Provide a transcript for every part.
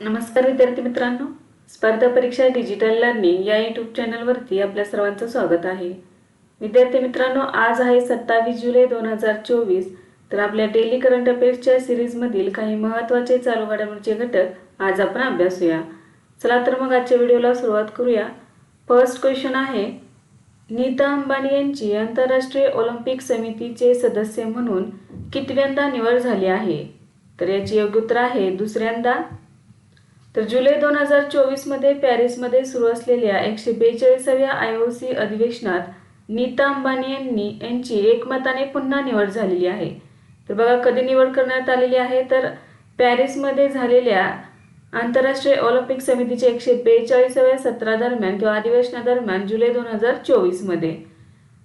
नमस्कार विद्यार्थी मित्रांनो, स्पर्धा परीक्षा डिजिटल लर्निंग या यूट्यूब चॅनलवरती आपल्या सर्वांचं स्वागत आहे. विद्यार्थी मित्रांनो, आज आहे 27 जुलै 2024. तर आपल्या डेली करंट अफेअर्सच्या सिरीजमधील काही महत्त्वाचे चालू घडामोडीचे घटक आज आपण अभ्यासूया. चला तर मग आजच्या व्हिडिओला सुरुवात करूया. फर्स्ट क्वेश्चन आहे, नीता अंबानी यांची आंतरराष्ट्रीय ऑलिम्पिक समितीचे सदस्य म्हणून कितव्यांदा निवड झाली आहे? तर याचे योग्य उत्तर आहे दुसऱ्यांदा. तर जुलै 2024 मध्ये पॅरिसमध्ये सुरू असलेल्या 142व्या IOC अधिवेशनात नीता अंबानी यांची एकमताने पुन्हा निवड झालेली आहे. तर बघा कधी निवड करण्यात आलेली आहे, तर पॅरिसमध्ये झालेल्या आंतरराष्ट्रीय ऑलिम्पिक समितीच्या 142व्या सत्रादरम्यान किंवा अधिवेशनादरम्यान जुलै 2024 मध्ये.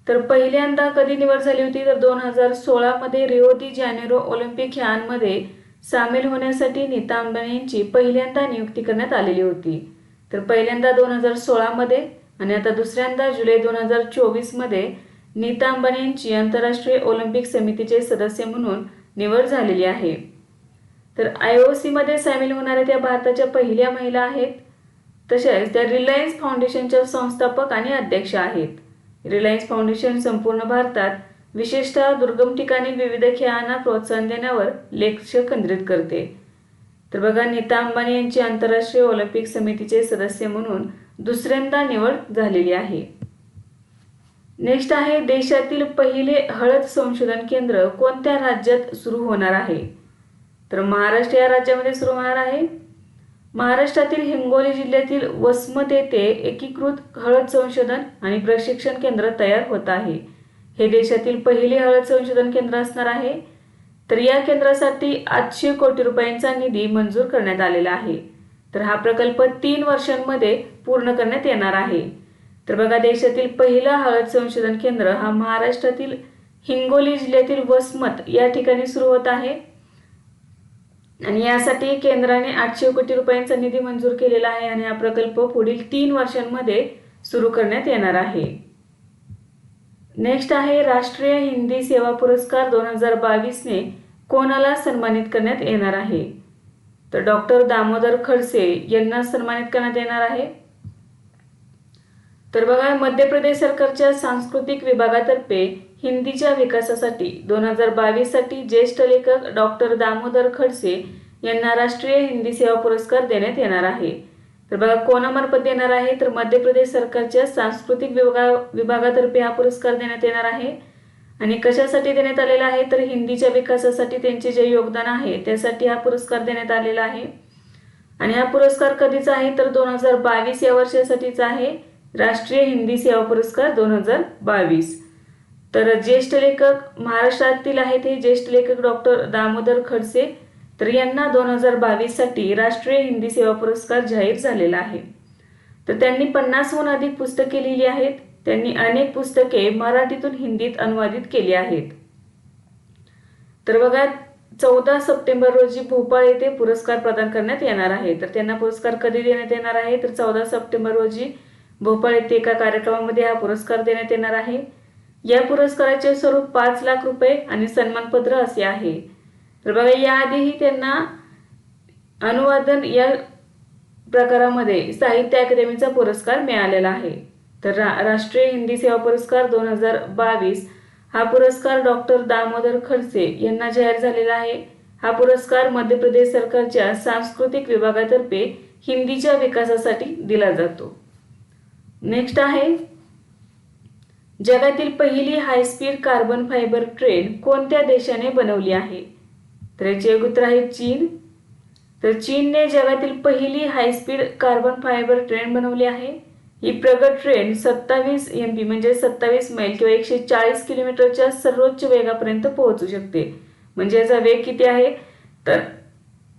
तर पहिल्यांदा कधी निवड झाली होती, तर 2016 मध्ये रिओ दी जानेरो ऑलिम्पिक खेळांमध्ये सामील होण्यासाठी नीता अंबानी यांची पहिल्यांदा नियुक्ती करण्यात आलेली होती. तर पहिल्यांदा 2016 मध्ये आणि आता दुसऱ्यांदा जुलै 2024 मध्ये नीता अंबानी यांची आंतरराष्ट्रीय ऑलिम्पिक समितीचे सदस्य म्हणून निवड झालेली आहे. तर IOC मध्ये सामील होणाऱ्या त्या भारताच्या पहिल्या महिला आहेत. तसेच त्या रिलायन्स फाउंडेशनच्या संस्थापक आणि अध्यक्ष आहेत. रिलायन्स फाउंडेशन संपूर्ण भारतात विशेषतः दुर्गम ठिकाणी विविध खेळांना प्रोत्साहन देण्यावर लक्ष केंद्रित करते. तर बघा नीता अंबानी यांची आंतरराष्ट्रीय ऑलिम्पिक समितीचे सदस्य म्हणून दुसऱ्यांदा निवड झालेली आहे. नेक्स्ट आहे, देशातील पहिले हळद संशोधन केंद्र कोणत्या राज्यात सुरू होणार आहे? तर महाराष्ट्र या राज्यामध्ये सुरू होणार आहे. महाराष्ट्रातील हिंगोली जिल्ह्यातील वसमत येथे एकीकृत हळद संशोधन आणि प्रशिक्षण केंद्र तयार होत आहे. हे देशातील पहिले हळद संशोधन केंद्र असणार आहे. तर या केंद्रासाठी 800 कोटी रुपयांचा निधी मंजूर करण्यात आलेला आहे. तर हा प्रकल्प 3 वर्षांमध्ये पूर्ण करण्यात येणार आहे. तर बघा देशातील पहिला हळद संशोधन केंद्र हा महाराष्ट्रातील हिंगोली जिल्ह्यातील वसमत या ठिकाणी सुरू होत आहे आणि यासाठी केंद्राने 800 कोटी रुपयांचा निधी मंजूर केलेला आहे आणि हा प्रकल्प पुढील 3 वर्षांमध्ये सुरू करण्यात येणार आहे. नेक्स्ट आहे, राष्ट्रीय हिंदी सेवा पुरस्कार 2022 ने कोणाला सन्मानित करण्यात येणार आहे? तर डॉक्टर दामोदर खडसे यांना सन्मानित करण्यात येणार आहे. तर बघा मध्य प्रदेश सरकारच्या सांस्कृतिक विभागातर्फे हिंदीच्या विकासासाठी 2022 साठी ज्येष्ठ लेखक डॉक्टर दामोदर खडसे यांना राष्ट्रीय हिंदी सेवा पुरस्कार देण्यात येणार आहे. तर बघा कोणामार्फत देणार आहे? तर मध्य प्रदेश सरकारच्या सांस्कृतिक विभागातर्फे हा पुरस्कार देण्यात येणार आहे. आणि कशासाठी देण्यात आलेला आहे? तर हिंदीच्या विकासासाठी त्यांचे जे योगदान आहे त्यासाठी हा पुरस्कार देण्यात आलेला आहे. आणि हा पुरस्कार कधीचा आहे? तर 2022 या वर्षासाठीचा आहे, राष्ट्रीय हिंदी सेवा पुरस्कार 2022. तर ज्येष्ठ लेखक महाराष्ट्रातील आहेत हे ज्येष्ठ लेखक डॉक्टर दामोदर खडसे. तर यांना 2022 साठी राष्ट्रीय हिंदी सेवा पुरस्कार जाहीर झालेला आहे. तर त्यांनी 50हून अधिक पुस्तके लिहिली आहेत. त्यांनी अनेक पुस्तके मराठीतून हिंदीत अनुवादित केली आहेत. तर बघा 14 सप्टेंबर रोजी भोपाळ येथे पुरस्कार प्रदान करण्यात येणार आहे. तर त्यांना पुरस्कार कधी देण्यात येणार आहे? तर 14 सप्टेंबर रोजी भोपाळ येथे एका कार्यक्रमामध्ये हा पुरस्कार देण्यात येणार आहे. या पुरस्काराचे स्वरूप 5 लाख रुपये आणि सन्मानपत्र असे आहे. तर बघा याआधीही त्यांना अनुवादन या प्रकारामध्ये साहित्य अकादमीचा पुरस्कार मिळालेला आहे. तर राष्ट्रीय हिंदी सेवा पुरस्कार 2022 हा पुरस्कार डॉक्टर दामोदर खडसे यांना जाहीर झालेला आहे. हा पुरस्कार मध्य प्रदेश सरकारच्या सांस्कृतिक विभागातर्फे हिंदीच्या विकासासाठी दिला जातो. नेक्स्ट आहे, जगातील पहिली हायस्पीड कार्बन फायबर ट्रेन कोणत्या देशाने बनवली आहे? तर याचे उत्तर आहे चीन. तर चीनने जगातील पहिली हायस्पीड कार्बन फायबर ट्रेन बनवली आहे. ही प्रगत ट्रेन 27 MP म्हणजे 27 मैल किंवा 140 किलोमीटरच्या सर्वोच्च वेगापर्यंत पोहोचू शकते. म्हणजे याचा वेग किती आहे? तर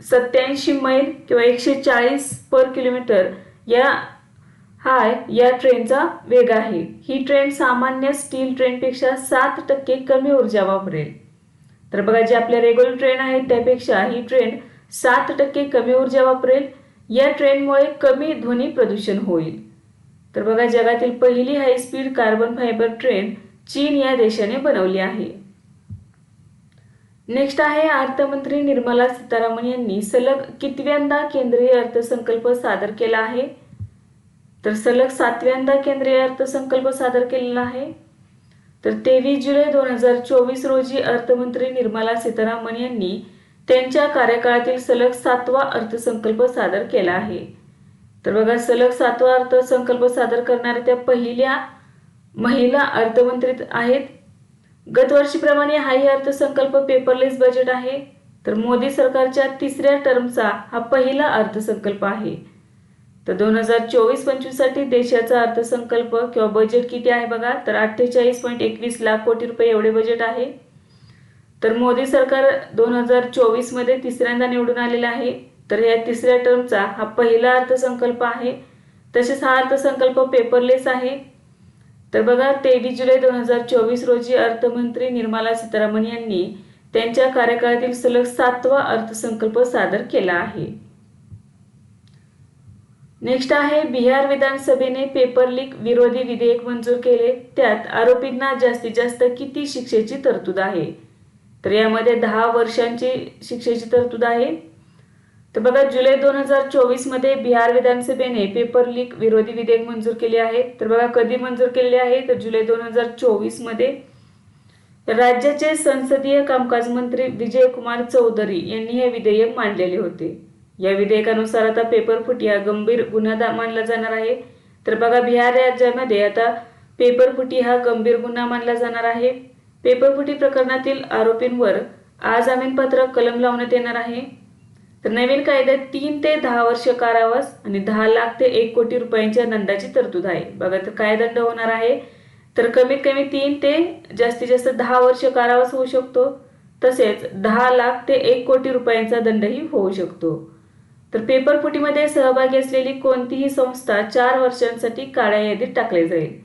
87 मैल किंवा 140 पर किलोमीटर या ट्रेनचा वेग आहे. ही ट्रेन सामान्य स्टील ट्रेनपेक्षा 7% कमी ऊर्जा वापरेल. तर बघा जे आपल्या रेग्युलर ट्रेन आहेत त्यापेक्षा ही ट्रेन 7% कमी ऊर्जा वापरेल. या ट्रेनमुळे कमी ध्वनी प्रदूषण होईल. तर बघा जगातील पहिली हायस्पीड कार्बन फायबर ट्रेन चीन या देशाने बनवली आहे. नेक्स्ट आहे अर्थमंत्री निर्मला सीतारामन यांनी सलग कितव्यांदा केंद्रीय अर्थसंकल्प सादर केला आहे? तर सलग 7व्यांदा केंद्रीय अर्थसंकल्प सादर केलेला आहे. तर 23 जुलै 2024 रोजी अर्थमंत्री निर्मला सीतारामन यांनी त्यांच्या कार्यकाळातील सलग 7वा अर्थसंकल्प सादर केला आहे. तर बघा, सलग 7वा अर्थसंकल्प सादर करणाऱ्या त्या पहिल्या महिला अर्थमंत्री आहेत. गतवर्षीप्रमाणे हाही अर्थसंकल्प पेपरलेस बजेट आहे. तर मोदी सरकारच्या 3ऱ्या टर्मचा हा पहिला अर्थसंकल्प आहे. तर 2024-25 साठी देशाचा अर्थसंकल्प किंवा बजेट किती आहे बघा, तर 48.21 लाख कोटी रुपये एवढे बजेट आहे. तर मोदी सरकार 2024 मध्ये 3ऱ्यांदा निवडून आलेला आहे. तर या 3ऱ्या टर्मचा हा पहिला अर्थसंकल्प आहे. तसेच हा अर्थसंकल्प पेपरलेस आहे. तर बघा, 23 जुलै 2024 रोजी अर्थमंत्री निर्मला सीतारामन यांनी त्यांच्या कार्यकाळातील सलग 7वा अर्थसंकल्प सादर केला आहे. नेक्स्ट आहे बिहार विधानसभेने पेपर लीक विरोधी विधेयक मंजूर केले. त्यात आरोपींना जास्तीत जास्त किती शिक्षेची तरतूद आहे? तर यामध्ये 10 वर्षांची शिक्षेची तरतूद आहे. तर बघा, जुलै 2024 मध्ये बिहार विधानसभेने पेपर लीक विरोधी विधेयक मंजूर केले आहे. तर बघा, कधी मंजूर केले आहे? तर जुलै 2024 मध्ये. राज्याचे संसदीय कामकाज मंत्री विजय कुमार चौधरी यांनी हे विधेयक मांडलेले होते. या विधेयकानुसार आता पेपरफुटी हा गंभीर गुन्हा मानला जाणार आहे. तर बघा, बिहार राज्यामध्ये आता पेपरफुटी हा गंभीर गुन्हा मानला जाणार आहे. पेपरफुटी प्रकरणातील आरोपींवर आजामीनपात्र कलम लावण्यात येणार आहे. तर नवीन कायद्यात 3 ते 10 वर्ष कारावास आणि 10 लाख ते 1 कोटी रुपयांच्या दंडाची तरतूद आहे. बघा, तर काय दंड होणार आहे? तर कमीत कमी 3 ते जास्तीत जास्त 10 वर्ष कारावास होऊ शकतो. तसेच 10 लाख ते 1 कोटी रुपयांचा दंडही होऊ शकतो. तर पेपरफुटीमध्ये सहभागी असलेली कोणतीही संस्था 4 वर्षांसाठी काळ्या यादीत टाकली जाईल.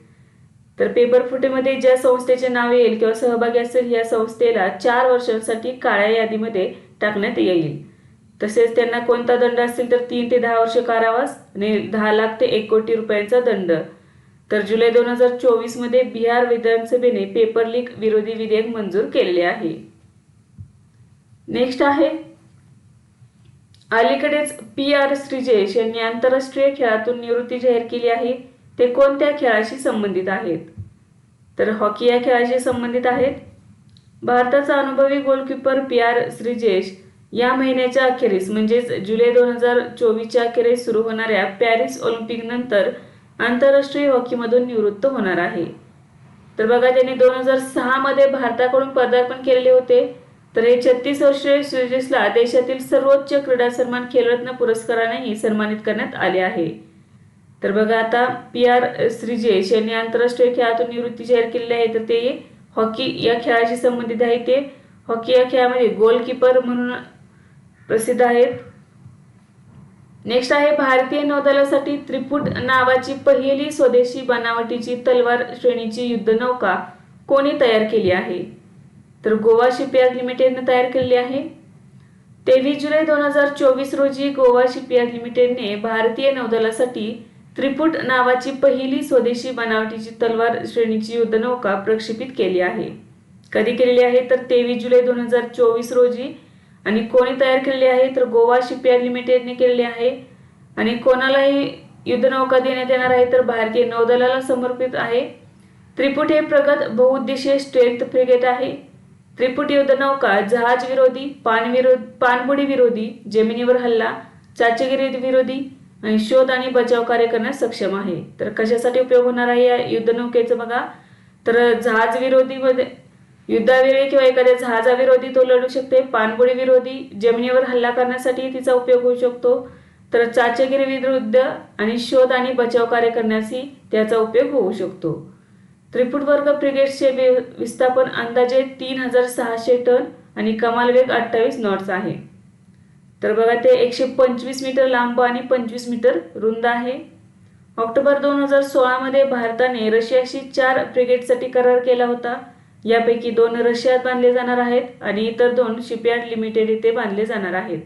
तर पेपरफुटीमध्ये ज्या संस्थेचे नाव येईल किंवा सहभागी असेल या संस्थेला 4 वर्षांसाठी काळ्या यादीमध्ये टाकण्यात येईल. तसेच त्यांना कोणता दंड असेल तर 3 ते 10 वर्ष कारावास आणि 10 लाख ते 1 कोटी रुपयांचा दंड. तर जुलै 2024 मध्ये बिहार विधानसभेने पेपर लीक विरोधी विधेयक मंजूर केलेले आहे. नेक्स्ट आहे अलीकडेच PR श्रीजेश यांनी आंतरराष्ट्रीय खेळातून निवृत्ती जाहीर केली आहे. ते कोणत्या खेळाशी संबंधित आहेत? तर हॉकी या खेळाशी संबंधित आहेत. भारताचा अनुभवी गोलकीपर PR श्रीजेश या महिन्याच्या अखेरीस म्हणजेच जुलै 2024च्या अखेरीस सुरू होणाऱ्या पॅरिस ऑलिम्पिक नंतर आंतरराष्ट्रीय हॉकीमधून निवृत्त होणार आहे. तर बघा, त्यांनी 2006 मध्ये भारताकडून पदार्पण केलेले होते. तर हे 36 वर्षीय श्रीजेशला देशातील सर्वोच्च क्रीडा सन्मान खेलरत्न पुरस्कारानेही सन्मानित करण्यात आले आहे. तर बघा, आता PR श्रीजेश यांनी आंतरराष्ट्रीय खेळातून निवृत्ती जाहीर केलेली आहे. तर ते हॉकी या खेळाशी संबंधित आहे. ते हॉकी या खेळामध्ये गोलकीपर म्हणून प्रसिद्ध आहेत. नेक्स्ट आहे भारतीय नौदलासाठी त्रिपुट नावाची पहिली स्वदेशी बनावटीची तलवार श्रेणीची युद्धनौका कोणी तयार केली आहे? तर गोवा शिपयार्ड लिमिटेडने तयार केलेली आहे. 23 जुलै 2024 रोजी गोवा शिपयार्ड लिमिटेडने भारतीय नौदलासाठी त्रिपुट नावाची पहिली स्वदेशी बनावटीची तलवार श्रेणीची युद्धनौका प्रक्षेपित केली आहे. कधी केलेली आहे? तर 23 जुलै 2024 रोजी. आणि कोणी तयार केलेली आहे? तर गोवा शिपयार्ड लिमिटेडने केलेली आहे. आणि कोणालाही युद्धनौका देण्यात येणार आहे? तर भारतीय नौदलाला समर्पित आहे. त्रिपुट हे प्रगत बहुउद्देशीय स्टेल्थ फ्रिगेट आहे. त्रिपुट युद्धनौका जहाज विरोधी, पाणबुडी विरोधी, जमिनीवर हल्ला, चाचेगिरी विरोधी आणि शोध आणि बचाव कार्य करण्यास सक्षम आहे. तर कशासाठी उपयोग होणार आहे या युद्धनौकेचा बघा, तर जहाज विरोधी मध्ये युद्धावेळी किंवा एखाद्या जहाजाविरोधी तो लढू शकते. पाणबुडी विरोधी, जमिनीवर हल्ला करण्यासाठी तिचा उपयोग होऊ शकतो. तर चाचेगिरी विरुद्ध आणि शोध आणि बचाव कार्य करण्यासही त्याचा उपयोग होऊ शकतो. त्रिपुट वर्ग फ्रिगेट्सचे विस्थापन अंदाजे 3600 टन आणि कमाल वेग 28 नॉट्स आहे. तर बघा, ते 125 मीटर लांब आणि 25 मीटर रुंद आहे. ऑक्टोबर 2016 मध्ये भारताने रशियाशी 4 फ्रिगेटसाठी करार केला होता. यापैकी 2 रशियात बांधले जाणार आहेत आणि इतर 2 शिपयार्ड लिमिटेड येथे बांधले जाणार आहेत.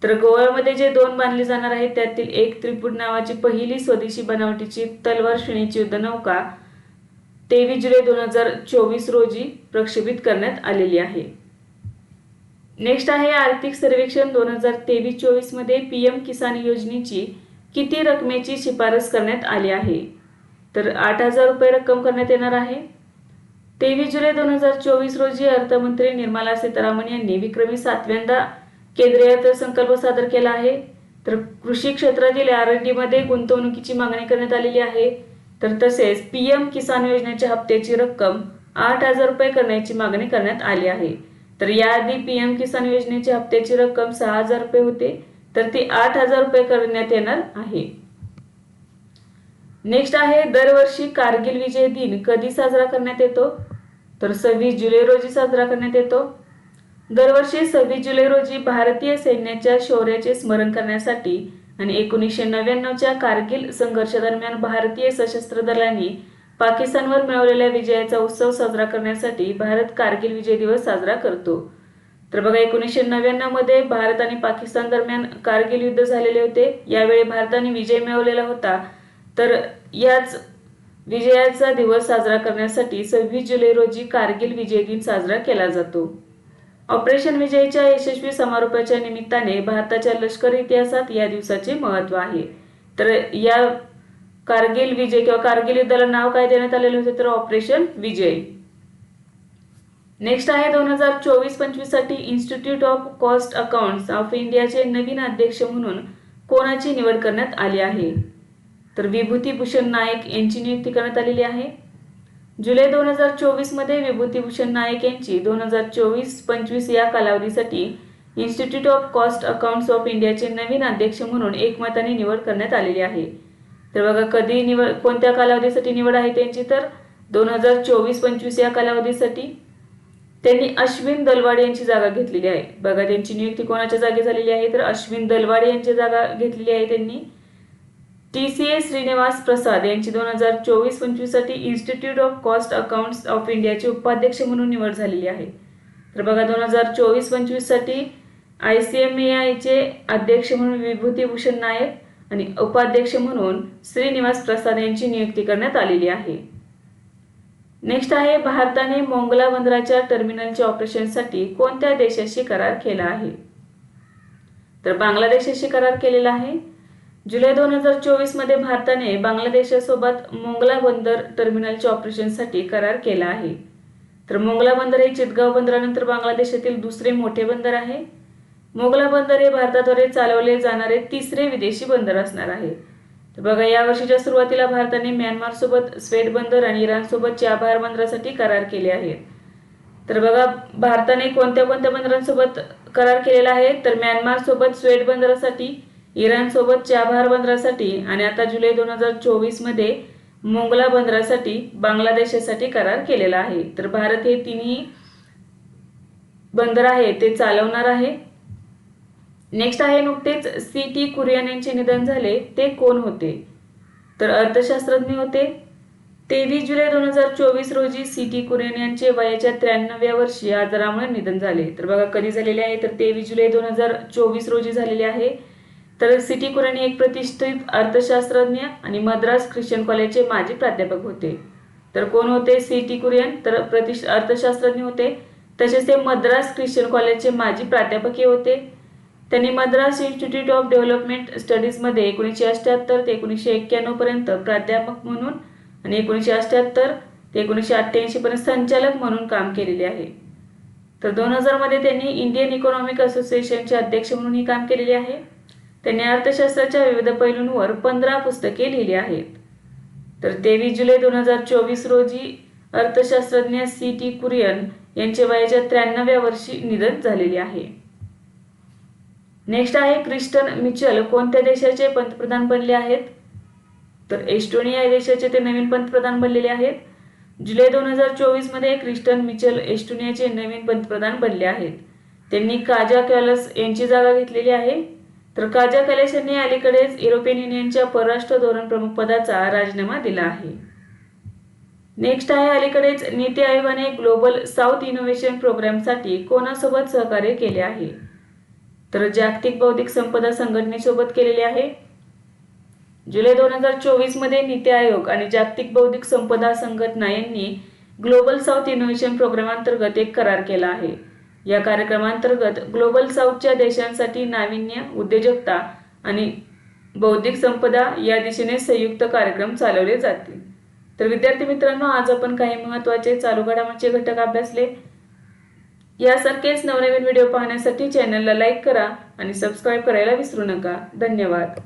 तर गोव्यामध्ये जे 2 बांधले जाणार आहेत त्यातील एक त्रिपुट नावाची पहिली स्वदेशी बनावटीची तलवार श्रेणीची युद्धनौका 23 जुलै 2024 रोजी प्रक्षेपित करण्यात आलेली आहे. नेक्स्ट आहे आर्थिक सर्वेक्षण 2023-24 मध्ये PM किसान योजनेची किती रकमेची शिफारस करण्यात आली आहे? तर 8,000 रुपये रक्कम करण्यात येणार आहे. 23 जुलै 2024 रोजी अर्थमंत्री निर्मला सीतारामन यांनी विक्रमी 7व्यांदा केंद्रीय अर्थसंकल्प सादर केला आहे. तर कृषी क्षेत्रातील R&D मध्ये गुंतवणुकीची मागणी करण्यात आलेली आहे. तर तसेच PM किसान योजनेच्या हप्त्याची रक्कम 8,000 रुपये करण्याची मागणी करण्यात आली आहे. तर याआधी PM किसान योजनेची हप्त्याची रक्कम 6,000 रुपये होते, तर ती 8,000 रुपये करण्यात येणार आहे. नेक्स्ट आहे दरवर्षी कारगिल विजय दिन कधी साजरा करण्यात येतो? तर 26 जुलै रोजी साजरा करण्यात येतो. दरवर्षी 26 जुलै रोजी भारतीय सैन्याच्या शौर्याचे स्मरण करण्यासाठी आणि 1999च्या कारगिल संघर्षादरम्यान भारतीय सशस्त्र दलांनी पाकिस्तानवर मिळवलेल्या विजयाचा उत्सव साजरा करण्यासाठी भारत कारगिल विजय दिवस साजरा करतो. तर बघा 1999 मध्ये भारत आणि पाकिस्तान दरम्यान कारगिल युद्ध झालेले होते. यावेळी भारताने विजय मिळवलेला होता. तर याच विजयाचा दिवस साजरा करण्यासाठी 26 जुलै रोजी कारगिल विजय दिन साजरा केला जातो. ऑपरेशन विजयच्या यशस्वी समारोपाच्या निमित्ताने भारताच्या लष्करी इतिहासात या दिवसाचे महत्त्व आहे. तर या कारगिल विजय किंवा कारगिल युद्धाला नाव काय देण्यात आलेले होते? तर ऑपरेशन विजय. नेक्स्ट आहे 2024-25 साठी institute of cost accounts of इंडियाचे नवीन अध्यक्ष म्हणून कोणाची निवड करण्यात आली आहे? तर विभूतिभूषण नायक यांची नियुक्ती करण्यात आलेली आहे. जुलै 2024 मध्ये विभूतिभूषण नायक यांची 2024-25 या कालावधीसाठी institute of cost accounts of इंडियाचे नवीन अध्यक्ष म्हणून एकमताने निवड करण्यात आलेली आहे. तर बघा कधी निवड, कोणत्या कालावधीसाठी निवड आहे त्यांची? तर 2024-25 या कालावधीसाठी त्यांनी अश्विन दलवाडे यांची जागा घेतलेली आहे. बघा त्यांची नियुक्ती कोणाच्या जागी झालेली आहे? तर अश्विन दलवाडे यांची जागा घेतलेली आहे त्यांनी. TCA श्रीनिवास प्रसाद यांची 2024-25 साठी institute of cost accounts of इंडियाचे उपाध्यक्ष म्हणून निवड झालेली आहे. तर बघा 2024-25 साठी ICMAI चे अध्यक्ष म्हणून विभूतिभूषण नायक आणि उपाध्यक्ष म्हणून श्रीनिवास प्रसाद यांची नियुक्ती करण्यात आलेली आहे. नेक्स्ट आहे भारताने मोंगला बंदराच्या टर्मिनलच्या ऑपरेशनसाठी कोणत्या देशाशी करार केला आहे? तर बांगलादेशाशी करार केलेला आहे. जुलै 2024 मध्ये भारताने बांगलादेशासोबत मोंगला बंदर टर्मिनलच्या ऑपरेशनसाठी करार केला आहे. तर मोंगला बंदर हे चितगाव बंदरानंतर बांगलादेशातील दुसरे मोठे बंदर आहे. मोंगला बंदर हे भारताद्वारे चालवले जाणारे तिसरे विदेशी बंदर असणार आहे. तर बघा या वर्षीच्या सुरुवातीला भारताने म्यानमार सोबत स्वेट बंदर आणि इराण सोबत चाबहार बंदरासाठी करार केले आहेत. तर बघा भारताने कोणत्या कोणत्या बंदरांसोबत करार केलेला आहे? तर म्यानमार सोबत स्वेट बंदरासाठी, इराण सोबत चाबहार बंदरासाठी आणि आता जुलै 2024 मध्ये मोंगला बंदरासाठी बांगलादेशासाठी करार केलेला आहे. तर भारत हे तिन्ही बंदर आहे ते चालवणार आहे. नेक्स्ट आहे नुकतेच CT कुरियन यांचे निधन झाले, ते कोण होते? तर अर्थशास्त्रज्ञ होते. 23 जुलै 2024 रोजी CT कुरियन यांचे वयाच्या 93व्या वर्षी आजारामुळे निधन झाले. तर बघा कधी झालेले आहे? तर 23 जुलै 2024 रोजी झालेले आहे. तर CT कुरियन एक प्रतिष्ठित अर्थशास्त्रज्ञ आणि मद्रास ख्रिश्चन कॉलेजचे माजी प्राध्यापक होते. तर कोण होते CT कुरियन? तर प्रतिष्ठित अर्थशास्त्रज्ञ होते. तसेच ते मद्रास ख्रिश्चन कॉलेजचे माजी प्राध्यापकही होते. त्यांनी मद्रास इन्स्टिट्यूट ऑफ डेव्हलपमेंट स्टडीजमध्ये 1978 ते 1991 पर्यंत प्राध्यापक म्हणून आणि 1978 ते 1988 पर्यंत संचालक म्हणून काम केलेले आहे. तर 2000 मध्ये त्यांनी इंडियन इकॉनॉमिक असोसिएशनचे अध्यक्ष म्हणूनही काम केलेले आहे. त्यांनी अर्थशास्त्राच्या विविध पैलूंवर 15 पुस्तके लिहिली आहेत. तर 23 जुलै 2024 रोजी अर्थशास्त्रज्ञ CT कुरियन यांचे वयाच्या 93व्या वर्षी निधन झालेले आहे. नेक्स्ट आहे क्रिस्टन मिचल कोणत्या देशाचे पंतप्रधान बनले आहेत? तर एस्टोनिया या देशाचे ते नवीन पंतप्रधान बनलेले आहेत. जुलै 2024 मध्ये क्रिस्टन मिचल एस्टोनियाचे नवीन पंतप्रधान बनले आहेत. त्यांनी काजा कॅलस यांची जागा घेतलेली आहे. तर काजा कॅलस यांनी अलीकडेच युरोपियन युनियनच्या परराष्ट्र धोरण प्रमुख पदाचा राजीनामा दिला आहे. नेक्स्ट आहे अलीकडेच नीती आयोगाने ग्लोबल साऊथ इनोव्हेशन प्रोग्रामसाठी कोणासोबत सहकार्य केले आहे? तर जागतिक बौद्धिक संपदा संघटनेसोबत केलेले आहे. जुलै 2024 मध्ये नीती आयोग आणि जागतिक बौद्धिक संपदा संघटना यांनी ग्लोबल साऊथ इनोव्हेशन प्रोग्राम अंतर्गत एक करार केला आहे. या कार्यक्रमांतर्गत ग्लोबल साऊथच्या देशांसाठी नाविन्य, उद्योजकता आणि बौद्धिक संपदा या दिशेने संयुक्त कार्यक्रम चालवले जातील. तर विद्यार्थी मित्रांनो, आज आपण काही महत्त्वाचे चालू घडामोडीचे घटक अभ्यासले. यासारखेच नवनवीन व्हिडिओ पाहण्यासाठी चॅनलला लाईक करा आणि सबस्क्राईब करायला विसरू नका. धन्यवाद.